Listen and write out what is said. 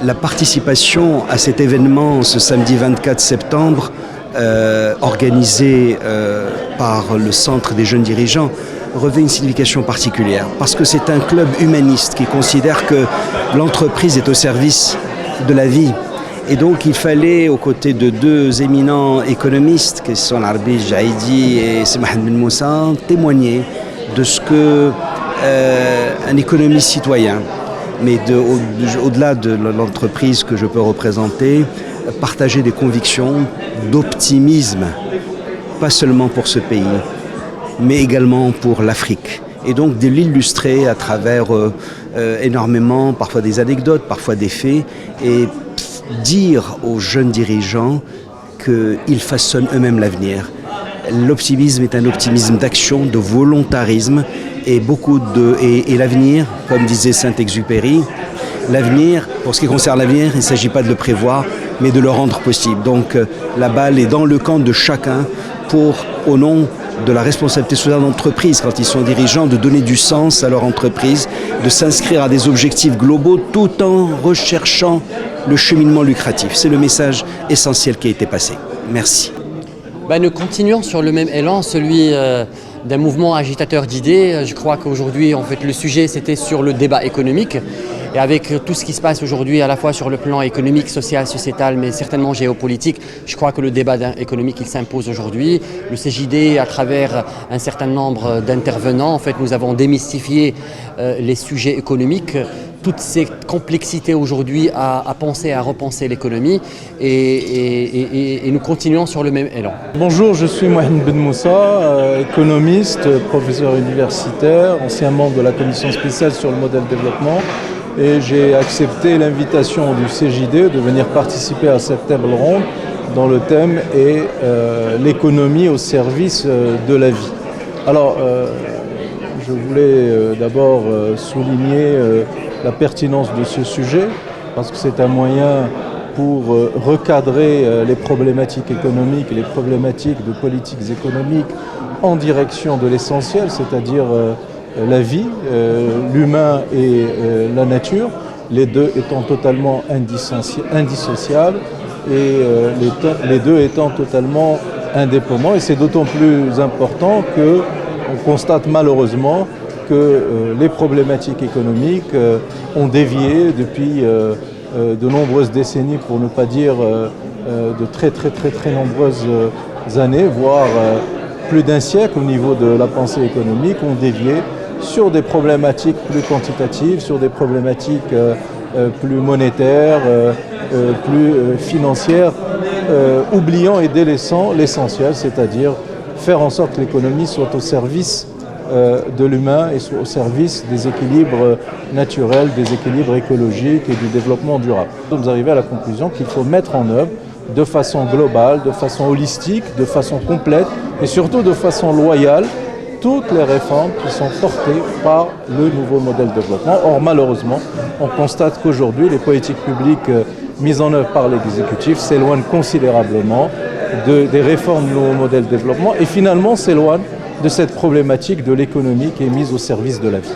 La participation à cet événement ce samedi 24 septembre, organisé par le Centre des jeunes dirigeants, revêt une signification particulière parce que c'est un club humaniste qui considère que l'entreprise est au service de la vie. Et donc il fallait, aux côtés de deux éminents économistes, qui sont Arbi Jaïdi et Mohamed Ben Moussa, témoigner de ce que un économiste citoyen, mais au-delà de l'entreprise que je peux représenter, partager des convictions d'optimisme, pas seulement pour ce pays, mais également pour l'Afrique. Et donc de l'illustrer à travers énormément, parfois des anecdotes, parfois des faits, et dire aux jeunes dirigeants qu'ils façonnent eux-mêmes l'avenir. L'optimisme est un optimisme d'action, de volontarisme, et l'avenir, comme disait Saint-Exupéry, l'avenir, pour ce qui concerne l'avenir, il ne s'agit pas de le prévoir, mais de le rendre possible. Donc la balle est dans le camp de chacun pour, au nom de la responsabilité sociale d'entreprise, quand ils sont dirigeants, de donner du sens à leur entreprise, de s'inscrire à des objectifs globaux tout en recherchant le cheminement lucratif. C'est le message essentiel qui a été passé. Merci. Nous continuons sur le même élan, celui d'un mouvement agitateur d'idées. Je crois qu'aujourd'hui, en fait, le sujet, c'était sur le débat économique. Et avec tout ce qui se passe aujourd'hui, à la fois sur le plan économique, social, sociétal, mais certainement géopolitique, je crois que le débat économique, il s'impose aujourd'hui. Le CJD, à travers un certain nombre d'intervenants, en fait, nous avons démystifié les sujets économiques, toutes ces complexités aujourd'hui à penser, à repenser l'économie, et nous continuons sur le même élan. Bonjour, je suis Mohamed Ben Moussa, économiste, professeur universitaire, ancien membre de la commission spéciale sur le modèle développement. Et j'ai accepté l'invitation du CJD de venir participer à cette table ronde dont le thème est l'économie au service de la vie. Alors, je voulais d'abord souligner la pertinence de ce sujet parce que c'est un moyen pour recadrer les problématiques économiques et les problématiques de politiques économiques en direction de l'essentiel, c'est-à-dire la vie, l'humain et la nature, les deux étant totalement indissociables et les deux étant totalement indépendants. Et c'est d'autant plus important qu'on constate malheureusement que les problématiques économiques ont dévié depuis de nombreuses décennies, pour ne pas dire de très nombreuses années, voire plus d'un siècle au niveau de la pensée économique, ont dévié sur des problématiques plus quantitatives, sur des problématiques plus monétaires, plus financières, oubliant et délaissant l'essentiel, c'est-à-dire faire en sorte que l'économie soit au service de l'humain et soit au service des équilibres naturels, des équilibres écologiques et du développement durable. Nous sommes arrivés à la conclusion qu'il faut mettre en œuvre de façon globale, de façon holistique, de façon complète et surtout de façon loyale toutes les réformes qui sont portées par le nouveau modèle de développement. Or, malheureusement, on constate qu'aujourd'hui, les politiques publiques mises en œuvre par l'exécutif s'éloignent considérablement des réformes du nouveau modèle de développement et finalement s'éloignent de cette problématique de l'économie qui est mise au service de la vie.